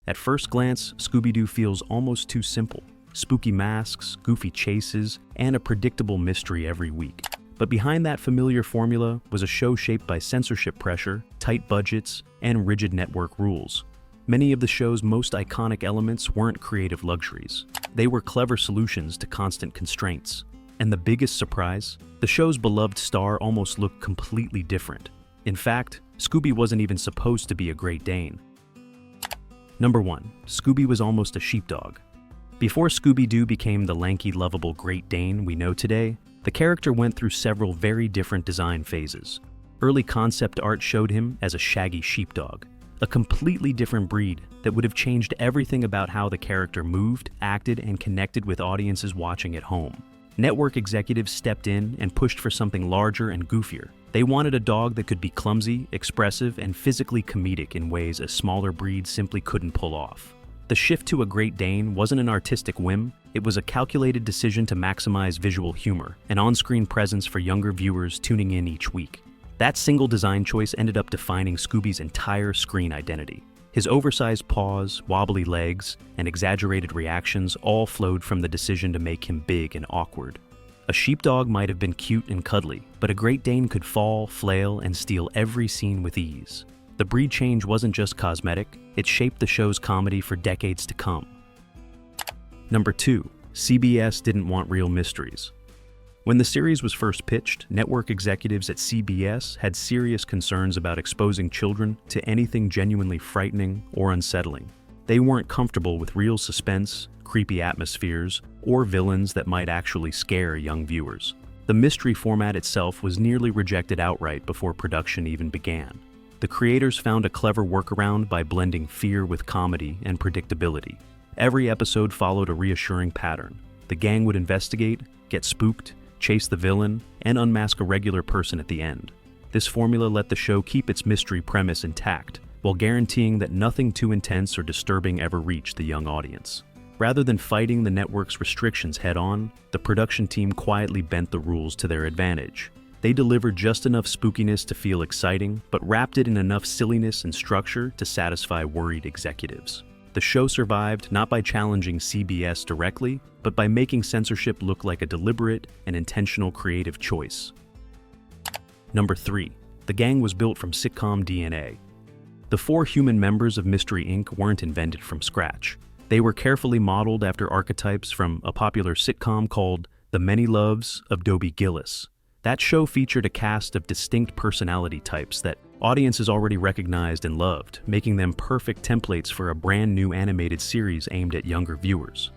At first glance, Scooby-Doo feels almost too simple. Spooky masks, goofy chases, and a predictable mystery every week. But behind that familiar formula was a show shaped by censorship pressure, tight budgets, and rigid network rules. Many of the show's most iconic elements weren't creative luxuries. They were clever solutions to constant constraints. And the biggest surprise? The show's beloved star almost looked completely different. In fact, Scooby wasn't even supposed to be a Great Dane. Number 1. Scooby was almost a sheepdog. Before Scooby-Doo became the lanky, lovable Great Dane we know today, the character went through several very different design phases. Early concept art showed him as a shaggy sheepdog, a completely different breed that would have changed everything about how the character moved, acted, and connected with audiences watching at home. Network executives stepped in and pushed for something larger and goofier. They wanted a dog that could be clumsy, expressive, and physically comedic in ways a smaller breed simply couldn't pull off. The shift to a Great Dane wasn't an artistic whim, it was a calculated decision to maximize visual humor, an on-screen presence for younger viewers tuning in each week. That single design choice ended up defining Scooby's entire screen identity. His oversized paws, wobbly legs, and exaggerated reactions all flowed from the decision to make him big and awkward. A sheepdog might have been cute and cuddly, but a Great Dane could fall, flail, and steal every scene with ease. The breed change wasn't just cosmetic, it shaped the show's comedy for decades to come. Number 2. CBS didn't want real mysteries. When the series was first pitched, network executives at CBS had serious concerns about exposing children to anything genuinely frightening or unsettling. They weren't comfortable with real suspense, creepy atmospheres, or villains that might actually scare young viewers. The mystery format itself was nearly rejected outright before production even began. The creators found a clever workaround by blending fear with comedy and predictability. Every episode followed a reassuring pattern. The gang would investigate, get spooked, chase the villain, and unmask a regular person at the end. This formula let the show keep its mystery premise intact, while guaranteeing that nothing too intense or disturbing ever reached the young audience. Rather than fighting the network's restrictions head-on, the production team quietly bent the rules to their advantage. They delivered just enough spookiness to feel exciting, but wrapped it in enough silliness and structure to satisfy worried executives. The show survived not by challenging CBS directly, but by making censorship look like a deliberate and intentional creative choice. Number 3. The gang was built from sitcom DNA. The 4 human members of Mystery Inc. weren't invented from scratch. They were carefully modeled after archetypes from a popular sitcom called The Many Loves of Dobie Gillis. That show featured a cast of distinct personality types that audiences already recognized and loved, making them perfect templates for a brand new animated series aimed at younger viewers.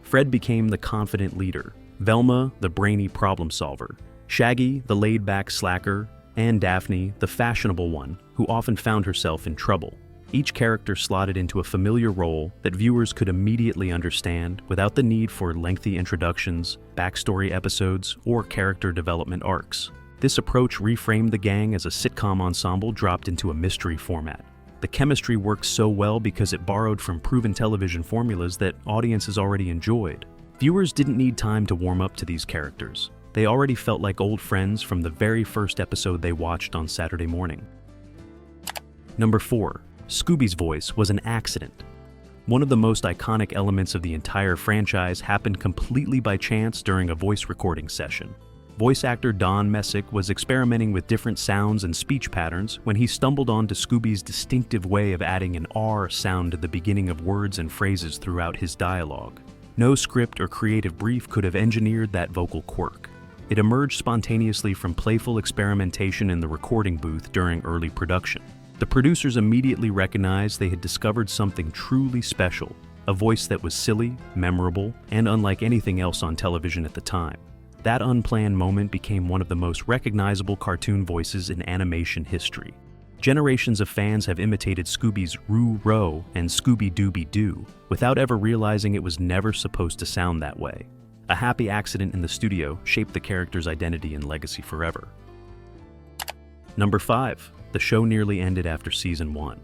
Fred became the confident leader, Velma the brainy problem solver, Shaggy the laid-back slacker, and Daphne the fashionable one who often found herself in trouble. Each character slotted into a familiar role that viewers could immediately understand without the need for lengthy introductions, backstory episodes, or character development arcs. This approach reframed the gang as a sitcom ensemble dropped into a mystery format. The chemistry worked so well because it borrowed from proven television formulas that audiences already enjoyed. Viewers didn't need time to warm up to these characters. They already felt like old friends from the very first episode they watched on Saturday morning. Number 4. Scooby's voice was an accident. One of the most iconic elements of the entire franchise happened completely by chance during a voice recording session. Voice actor Don Messick was experimenting with different sounds and speech patterns when he stumbled onto Scooby's distinctive way of adding an R sound to the beginning of words and phrases throughout his dialogue. No script or creative brief could have engineered that vocal quirk. It emerged spontaneously from playful experimentation in the recording booth during early production. The producers immediately recognized they had discovered something truly special, a voice that was silly, memorable, and unlike anything else on television at the time. That unplanned moment became one of the most recognizable cartoon voices in animation history. Generations of fans have imitated Scooby's Roo-Row and Scooby-Dooby-Doo without ever realizing it was never supposed to sound that way. A happy accident in the studio shaped the character's identity and legacy forever. Number 5. The show nearly ended after season 1.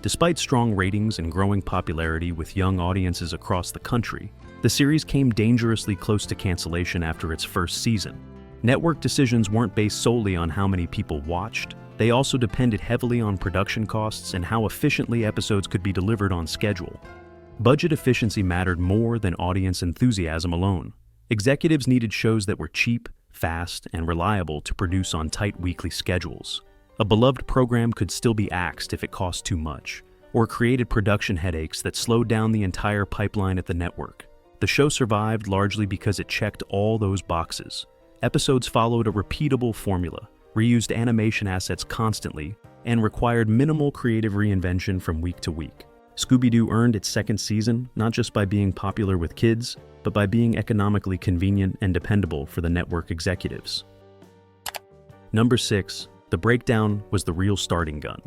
Despite strong ratings and growing popularity with young audiences across the country, the series came dangerously close to cancellation after its first season. Network decisions weren't based solely on how many people watched, They also depended heavily on production costs and how efficiently episodes could be delivered on schedule. Budget efficiency mattered more than audience enthusiasm alone. Executives needed shows that were cheap, fast, and reliable to produce on tight weekly schedules. A beloved program could still be axed if it cost too much, or created production headaches that slowed down the entire pipeline at the network. The show survived largely because it checked all those boxes. Episodes followed a repeatable formula, reused animation assets constantly, and required minimal creative reinvention from week to week. Scooby-Doo earned its second season not just by being popular with kids, but by being economically convenient and dependable for the network executives. Number 6. The breakdown was the real starting gun.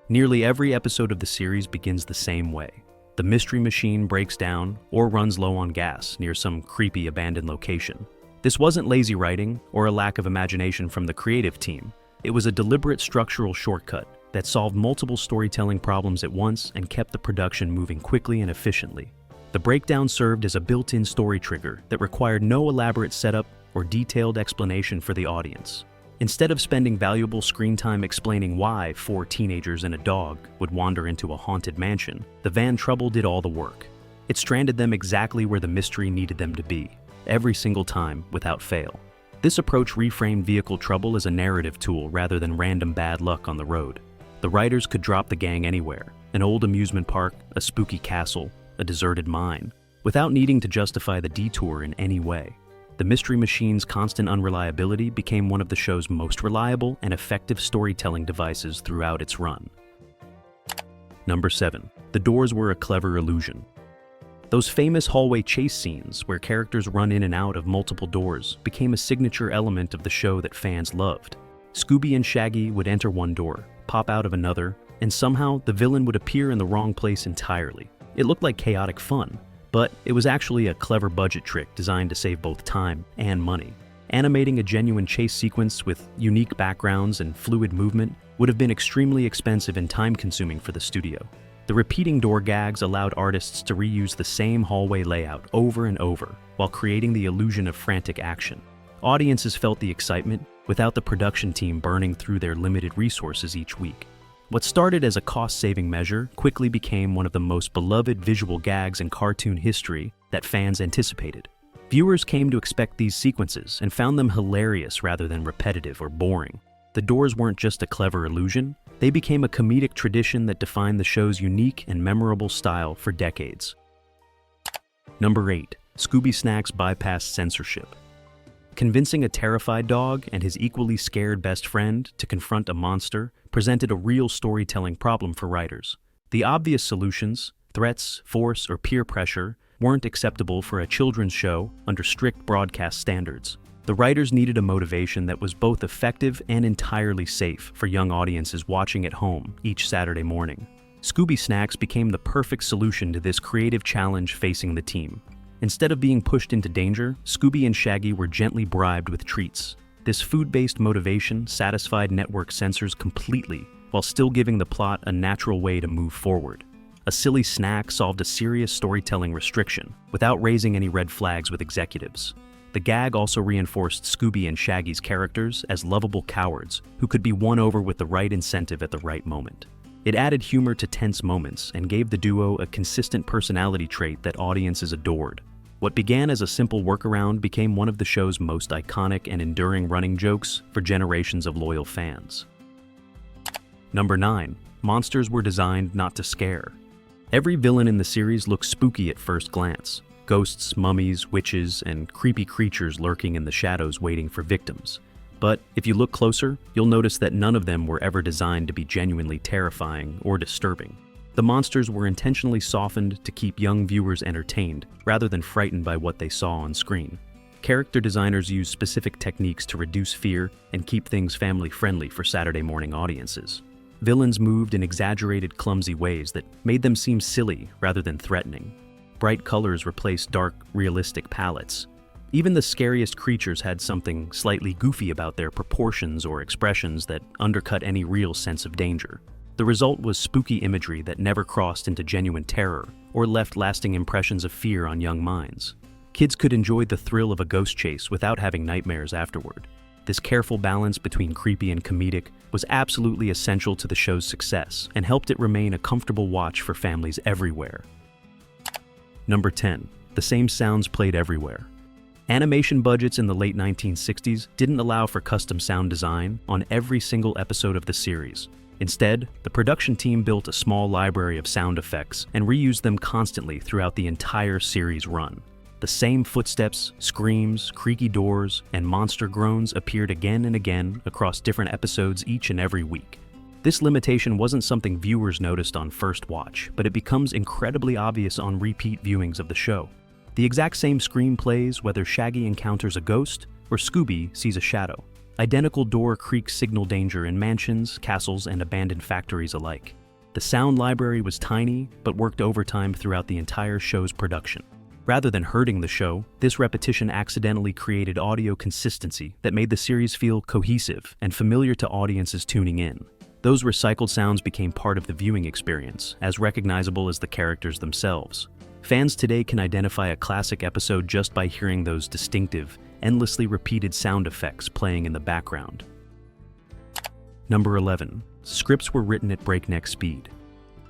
Nearly every episode of the series begins the same way. The mystery machine breaks down or runs low on gas near some creepy abandoned location. This wasn't lazy writing or a lack of imagination from the creative team. It was a deliberate structural shortcut that solved multiple storytelling problems at once and kept the production moving quickly and efficiently. The breakdown served as a built-in story trigger that required no elaborate setup or detailed explanation for the audience. Instead of spending valuable screen time explaining why 4 teenagers and a dog would wander into a haunted mansion, the Van Trouble did all the work. It stranded them exactly where the mystery needed them to be, every single time without fail. This approach reframed vehicle trouble as a narrative tool rather than random bad luck on the road. The writers could drop the gang anywhere, an old amusement park, a spooky castle, a deserted mine, without needing to justify the detour in any way. The mystery machine's constant unreliability became one of the show's most reliable and effective storytelling devices throughout its run. Number 7. The doors were a clever illusion. Those famous hallway chase scenes where characters run in and out of multiple doors became a signature element of the show that fans loved. Scooby and Shaggy would enter one door, pop out of another, and somehow the villain would appear in the wrong place entirely. It looked like chaotic fun, but it was actually a clever budget trick designed to save both time and money. Animating a genuine chase sequence with unique backgrounds and fluid movement would have been extremely expensive and time-consuming for the studio. The repeating door gags allowed artists to reuse the same hallway layout over and over while creating the illusion of frantic action. Audiences felt the excitement without the production team burning through their limited resources each week. What started as a cost-saving measure quickly became one of the most beloved visual gags in cartoon history that fans anticipated. Viewers came to expect these sequences and found them hilarious rather than repetitive or boring. The doors weren't just a clever illusion, they became a comedic tradition that defined the show's unique and memorable style for decades. Number 8. Scooby Snacks bypassed censorship. Convincing a terrified dog and his equally scared best friend to confront a monster presented a real storytelling problem for writers. The obvious solutions, threats, force, or peer pressure, weren't acceptable for a children's show under strict broadcast standards. The writers needed a motivation that was both effective and entirely safe for young audiences watching at home each Saturday morning. Scooby Snacks became the perfect solution to this creative challenge facing the team. Instead of being pushed into danger, Scooby and Shaggy were gently bribed with treats. This food-based motivation satisfied network censors completely, while still giving the plot a natural way to move forward. A silly snack solved a serious storytelling restriction, without raising any red flags with executives. The gag also reinforced Scooby and Shaggy's characters as lovable cowards who could be won over with the right incentive at the right moment. It added humor to tense moments and gave the duo a consistent personality trait that audiences adored. What began as a simple workaround became one of the show's most iconic and enduring running jokes for generations of loyal fans. Number 9. Monsters were designed not to scare. Every villain in the series looked spooky at first glance. Ghosts, mummies, witches, and creepy creatures lurking in the shadows waiting for victims. But if you look closer, you'll notice that none of them were ever designed to be genuinely terrifying or disturbing. The monsters were intentionally softened to keep young viewers entertained, rather than frightened by what they saw on screen. Character designers used specific techniques to reduce fear and keep things family-friendly for Saturday morning audiences. Villains moved in exaggerated, clumsy ways that made them seem silly rather than threatening. Bright colors replaced dark, realistic palettes. Even the scariest creatures had something slightly goofy about their proportions or expressions that undercut any real sense of danger. The result was spooky imagery that never crossed into genuine terror or left lasting impressions of fear on young minds. Kids could enjoy the thrill of a ghost chase without having nightmares afterward. This careful balance between creepy and comedic was absolutely essential to the show's success and helped it remain a comfortable watch for families everywhere. Number 10. The same sounds played everywhere. Animation budgets in the late 1960s didn't allow for custom sound design on every single episode of the series. Instead, the production team built a small library of sound effects and reused them constantly throughout the entire series run. The same footsteps, screams, creaky doors, and monster groans appeared again and again across different episodes each and every week. This limitation wasn't something viewers noticed on first watch, but it becomes incredibly obvious on repeat viewings of the show. The exact same scream plays whether Shaggy encounters a ghost or Scooby sees a shadow. Identical door creaks signal danger in mansions, castles, and abandoned factories alike. The sound library was tiny, but worked overtime throughout the entire show's production. Rather than hurting the show, this repetition accidentally created audio consistency that made the series feel cohesive and familiar to audiences tuning in. Those recycled sounds became part of the viewing experience, as recognizable as the characters themselves. Fans today can identify a classic episode just by hearing those distinctive, endlessly repeated sound effects playing in the background. Number 11. Scripts were written at breakneck speed.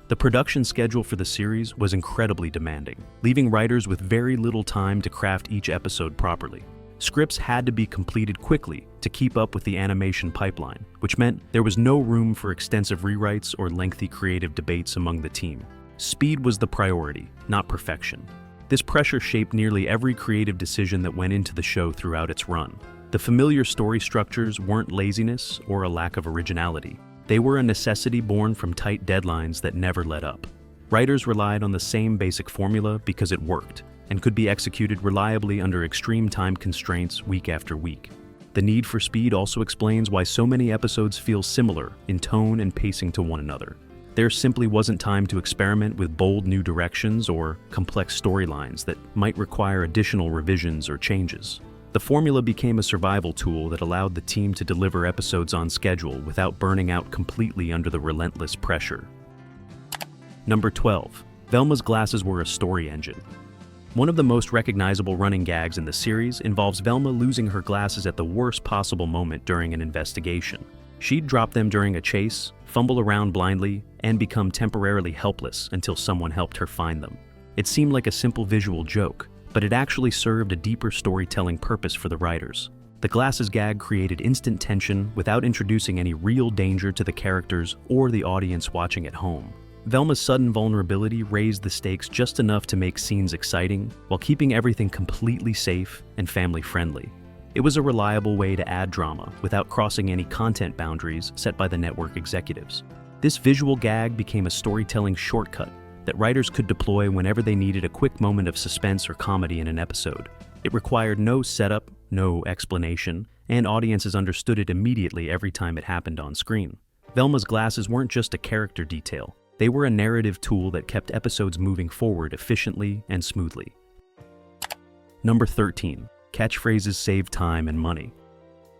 The production schedule for the series was incredibly demanding, leaving writers with very little time to craft each episode properly. Scripts had to be completed quickly to keep up with the animation pipeline, which meant there was no room for extensive rewrites or lengthy creative debates among the team. Speed was the priority, not perfection. This pressure shaped nearly every creative decision that went into the show throughout its run. The familiar story structures weren't laziness or a lack of originality. They were a necessity born from tight deadlines that never let up. Writers relied on the same basic formula because it worked and could be executed reliably under extreme time constraints week after week. The need for speed also explains why so many episodes feel similar in tone and pacing to one another. There simply wasn't time to experiment with bold new directions or complex storylines that might require additional revisions or changes. The formula became a survival tool that allowed the team to deliver episodes on schedule without burning out completely under the relentless pressure. Number 12. Velma's glasses were a story engine. One of the most recognizable running gags in the series involves Velma losing her glasses at the worst possible moment during an investigation. She'd drop them during a chase, fumble around blindly, and become temporarily helpless until someone helped her find them. It seemed like a simple visual joke, but it actually served a deeper storytelling purpose for the writers. The glasses gag created instant tension without introducing any real danger to the characters or the audience watching at home. Velma's sudden vulnerability raised the stakes just enough to make scenes exciting, while keeping everything completely safe and family-friendly. It was a reliable way to add drama without crossing any content boundaries set by the network executives. This visual gag became a storytelling shortcut that writers could deploy whenever they needed a quick moment of suspense or comedy in an episode. It required no setup, no explanation, and audiences understood it immediately every time it happened on screen. Velma's glasses weren't just a character detail. They were a narrative tool that kept episodes moving forward efficiently and smoothly. Number 13. Catchphrases save time and money.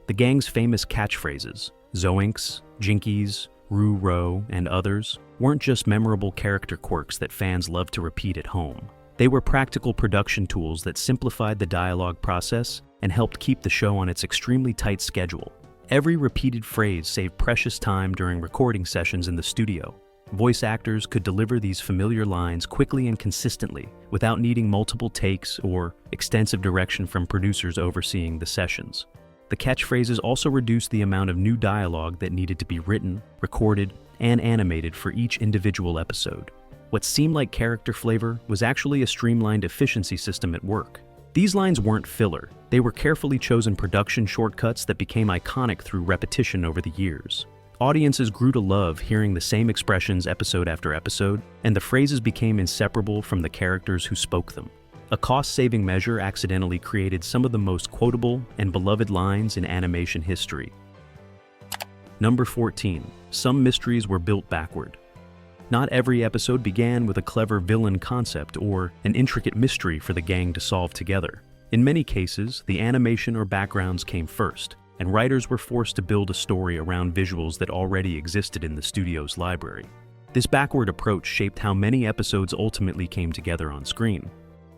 The gang's famous catchphrases, Zoinks, Jinkies, Roo-Row, and others, weren't just memorable character quirks that fans loved to repeat at home. They were practical production tools that simplified the dialogue process and helped keep the show on its extremely tight schedule. Every repeated phrase saved precious time during recording sessions in the studio. Voice actors could deliver these familiar lines quickly and consistently without needing multiple takes or extensive direction from producers overseeing the sessions. The catchphrases also reduced the amount of new dialogue that needed to be written, recorded, and animated for each individual episode. What seemed like character flavor was actually a streamlined efficiency system at work. These lines weren't filler. They were carefully chosen production shortcuts that became iconic through repetition over the years. Audiences grew to love hearing the same expressions episode after episode, and the phrases became inseparable from the characters who spoke them. A cost-saving measure accidentally created some of the most quotable and beloved lines in animation history. Number 14. Some mysteries were built backward. Not every episode began with a clever villain concept or an intricate mystery for the gang to solve together. In many cases, the animation or backgrounds came first, and writers were forced to build a story around visuals that already existed in the studio's library. This backward approach shaped how many episodes ultimately came together on screen.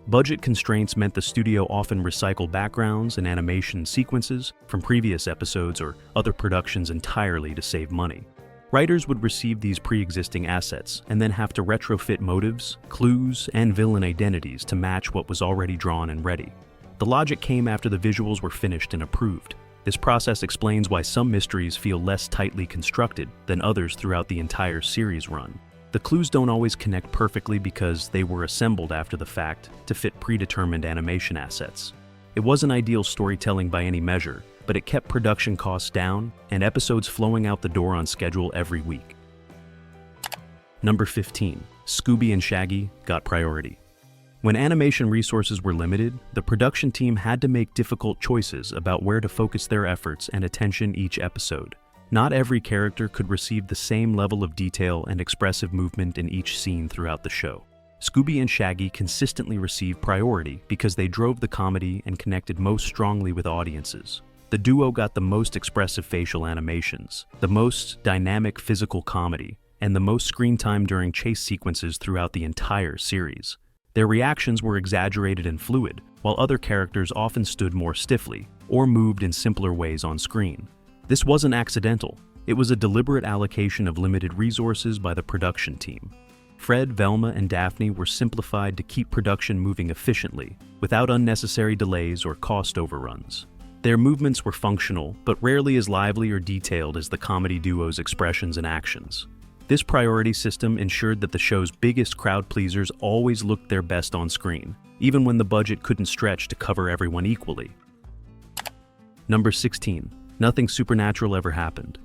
Budget constraints meant the studio often recycled backgrounds and animation sequences from previous episodes or other productions entirely to save money. Writers would receive these pre-existing assets and then have to retrofit motives, clues, and villain identities to match what was already drawn and ready. The logic came after the visuals were finished and approved. This process explains why some mysteries feel less tightly constructed than others throughout the entire series run. The clues don't always connect perfectly because they were assembled after the fact to fit predetermined animation assets. It wasn't ideal storytelling by any measure, but it kept production costs down and episodes flowing out the door on schedule every week. Number 15. Scooby and Shaggy got priority. When animation resources were limited, the production team had to make difficult choices about where to focus their efforts and attention each episode. Not every character could receive the same level of detail and expressive movement in each scene throughout the show. Scooby and Shaggy consistently received priority because they drove the comedy and connected most strongly with audiences. The duo got the most expressive facial animations, the most dynamic physical comedy, and the most screen time during chase sequences throughout the entire series. Their reactions were exaggerated and fluid, while other characters often stood more stiffly or moved in simpler ways on screen. This wasn't accidental. It was a deliberate allocation of limited resources by the production team. Fred, Velma, and Daphne were simplified to keep production moving efficiently, without unnecessary delays or cost overruns. Their movements were functional, but rarely as lively or detailed as the comedy duo's expressions and actions. This priority system ensured that the show's biggest crowd pleasers always looked their best on screen, even when the budget couldn't stretch to cover everyone equally. Number 16. Nothing supernatural ever happened.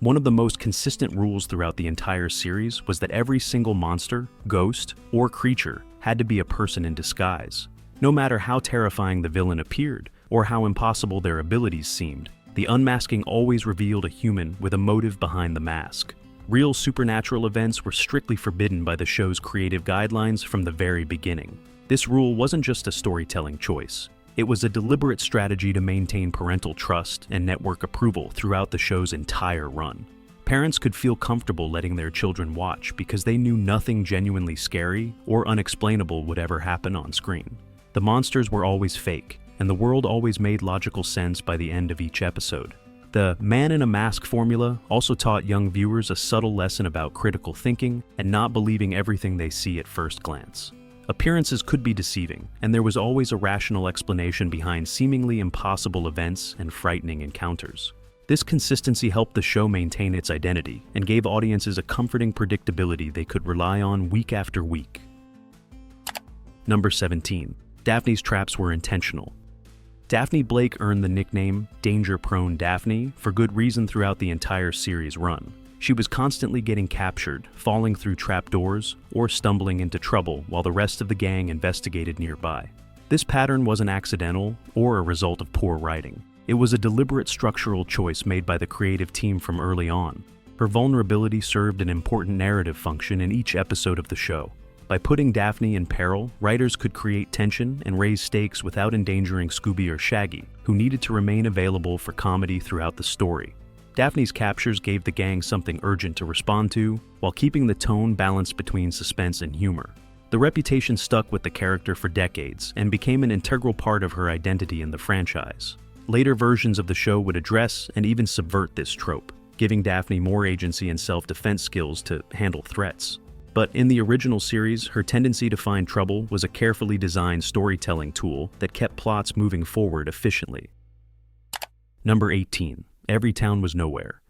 One of the most consistent rules throughout the entire series was that every single monster, ghost, or creature had to be a person in disguise. No matter how terrifying the villain appeared, or how impossible their abilities seemed, the unmasking always revealed a human with a motive behind the mask. Real supernatural events were strictly forbidden by the show's creative guidelines from the very beginning. This rule wasn't just a storytelling choice. It was a deliberate strategy to maintain parental trust and network approval throughout the show's entire run. Parents could feel comfortable letting their children watch because they knew nothing genuinely scary or unexplainable would ever happen on screen. The monsters were always fake, and the world always made logical sense by the end of each episode. The man in a mask formula also taught young viewers a subtle lesson about critical thinking and not believing everything they see at first glance. Appearances could be deceiving, and there was always a rational explanation behind seemingly impossible events and frightening encounters. This consistency helped the show maintain its identity and gave audiences a comforting predictability they could rely on week after week. Number 17. Daphne's traps were intentional. Daphne Blake earned the nickname Danger-Prone Daphne for good reason throughout the entire series run. She was constantly getting captured, falling through trapdoors, or stumbling into trouble while the rest of the gang investigated nearby. This pattern wasn't accidental or a result of poor writing. It was a deliberate structural choice made by the creative team from early on. Her vulnerability served an important narrative function in each episode of the show. By putting Daphne in peril, writers could create tension and raise stakes without endangering Scooby or Shaggy, who needed to remain available for comedy throughout the story. Daphne's captures gave the gang something urgent to respond to, while keeping the tone balanced between suspense and humor. The reputation stuck with the character for decades and became an integral part of her identity in the franchise. Later versions of the show would address and even subvert this trope, giving Daphne more agency and self-defense skills to handle threats. But in the original series, her tendency to find trouble was a carefully designed storytelling tool that kept plots moving forward efficiently. Number 18. Every town was nowhere.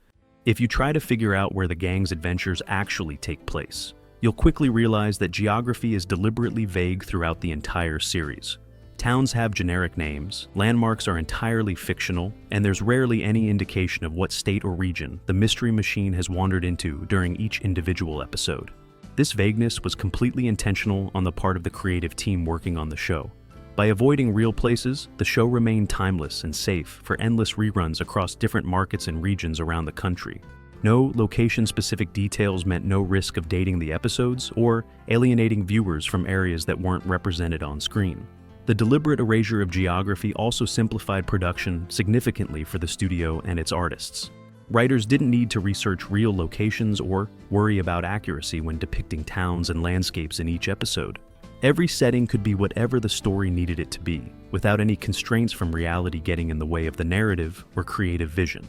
If you try to figure out where the gang's adventures actually take place, you'll quickly realize that geography is deliberately vague throughout the entire series. Towns have generic names, landmarks are entirely fictional, and there's rarely any indication of what state or region the mystery machine has wandered into during each individual episode. This vagueness was completely intentional on the part of the creative team working on the show. By avoiding real places, the show remained timeless and safe for endless reruns across different markets and regions around the country. No location-specific details meant no risk of dating the episodes or alienating viewers from areas that weren't represented on screen. The deliberate erasure of geography also simplified production significantly for the studio and its artists. Writers didn't need to research real locations or worry about accuracy when depicting towns and landscapes in each episode. Every setting could be whatever the story needed it to be, without any constraints from reality getting in the way of the narrative or creative vision.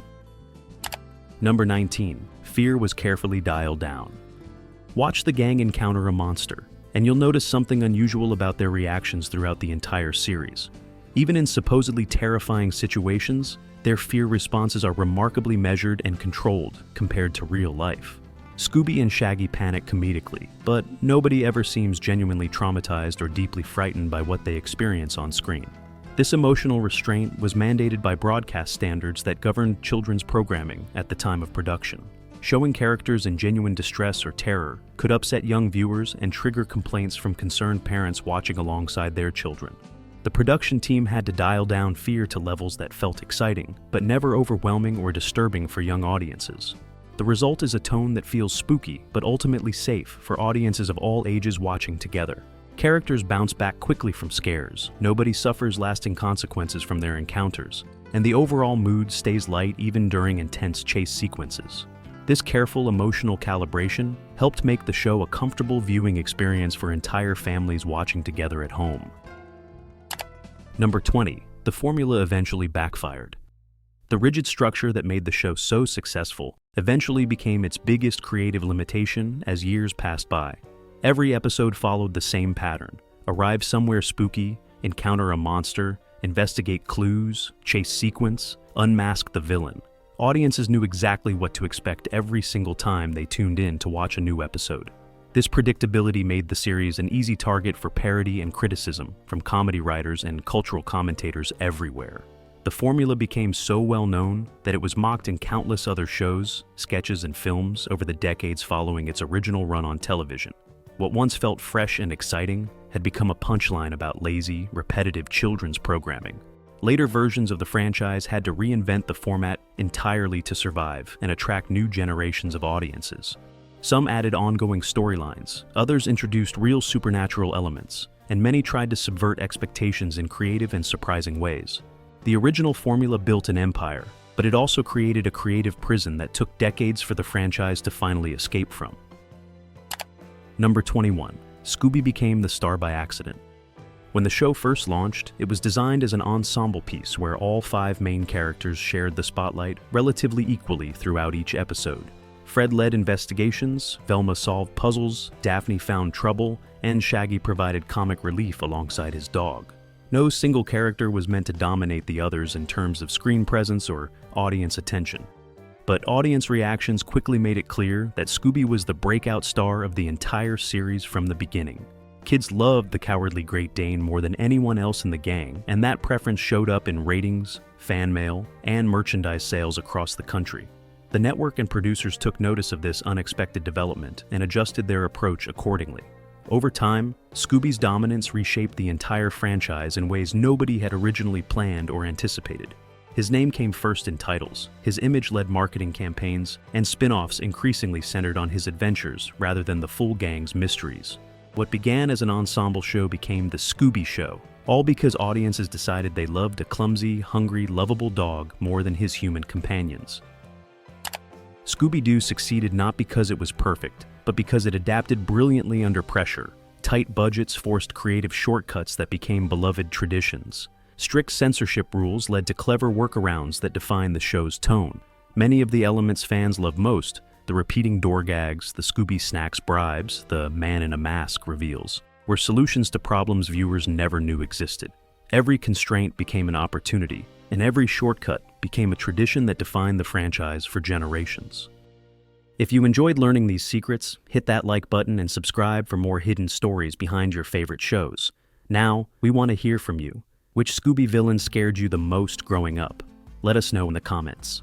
Number 19. Fear was carefully dialed down. Watch the gang encounter a monster, and you'll notice something unusual about their reactions throughout the entire series. Even in supposedly terrifying situations, their fear responses are remarkably measured and controlled compared to real life. Scooby and Shaggy panic comedically, but nobody ever seems genuinely traumatized or deeply frightened by what they experience on screen. This emotional restraint was mandated by broadcast standards that governed children's programming at the time of production. Showing characters in genuine distress or terror could upset young viewers and trigger complaints from concerned parents watching alongside their children. The production team had to dial down fear to levels that felt exciting, but never overwhelming or disturbing for young audiences. The result is a tone that feels spooky, but ultimately safe for audiences of all ages watching together. Characters bounce back quickly from scares, nobody suffers lasting consequences from their encounters, and the overall mood stays light even during intense chase sequences. This careful emotional calibration helped make the show a comfortable viewing experience for entire families watching together at home. Number 20. The formula eventually backfired. The rigid structure that made the show so successful eventually became its biggest creative limitation as years passed by. Every episode followed the same pattern: arrive somewhere spooky, encounter a monster, investigate clues, chase sequence, unmask the villain. Audiences knew exactly what to expect every single time they tuned in to watch a new episode. This predictability made the series an easy target for parody and criticism from comedy writers and cultural commentators everywhere. The formula became so well known that it was mocked in countless other shows, sketches, and films over the decades following its original run on television. What once felt fresh and exciting had become a punchline about lazy, repetitive children's programming. Later versions of the franchise had to reinvent the format entirely to survive and attract new generations of audiences. Some added ongoing storylines, others introduced real supernatural elements, and many tried to subvert expectations in creative and surprising ways. The original formula built an empire, but it also created a creative prison that took decades for the franchise to finally escape from. Number 21. Scooby became the star by accident. When the show first launched, it was designed as an ensemble piece where all 5 main characters shared the spotlight relatively equally throughout each episode. Fred led investigations, Velma solved puzzles, Daphne found trouble, and Shaggy provided comic relief alongside his dog. No single character was meant to dominate the others in terms of screen presence or audience attention. But audience reactions quickly made it clear that Scooby was the breakout star of the entire series from the beginning. Kids loved the cowardly Great Dane more than anyone else in the gang, and that preference showed up in ratings, fan mail, and merchandise sales across the country. The network and producers took notice of this unexpected development and adjusted their approach accordingly. Over time, Scooby's dominance reshaped the entire franchise in ways nobody had originally planned or anticipated. His name came first in titles, his image led marketing campaigns, and spin-offs increasingly centered on his adventures rather than the full gang's mysteries. What began as an ensemble show became the Scooby Show, all because audiences decided they loved a clumsy, hungry, lovable dog more than his human companions. Scooby-Doo succeeded not because it was perfect, but because it adapted brilliantly under pressure. Tight budgets forced creative shortcuts that became beloved traditions. Strict censorship rules led to clever workarounds that defined the show's tone. Many of the elements fans love most, the repeating door gags, the Scooby Snacks bribes, the man in a mask reveals, were solutions to problems viewers never knew existed. Every constraint became an opportunity, and every shortcut became a tradition that defined the franchise for generations. If you enjoyed learning these secrets, hit that like button and subscribe for more hidden stories behind your favorite shows. Now, we want to hear from you. Which Scooby villain scared you the most growing up? Let us know in the comments.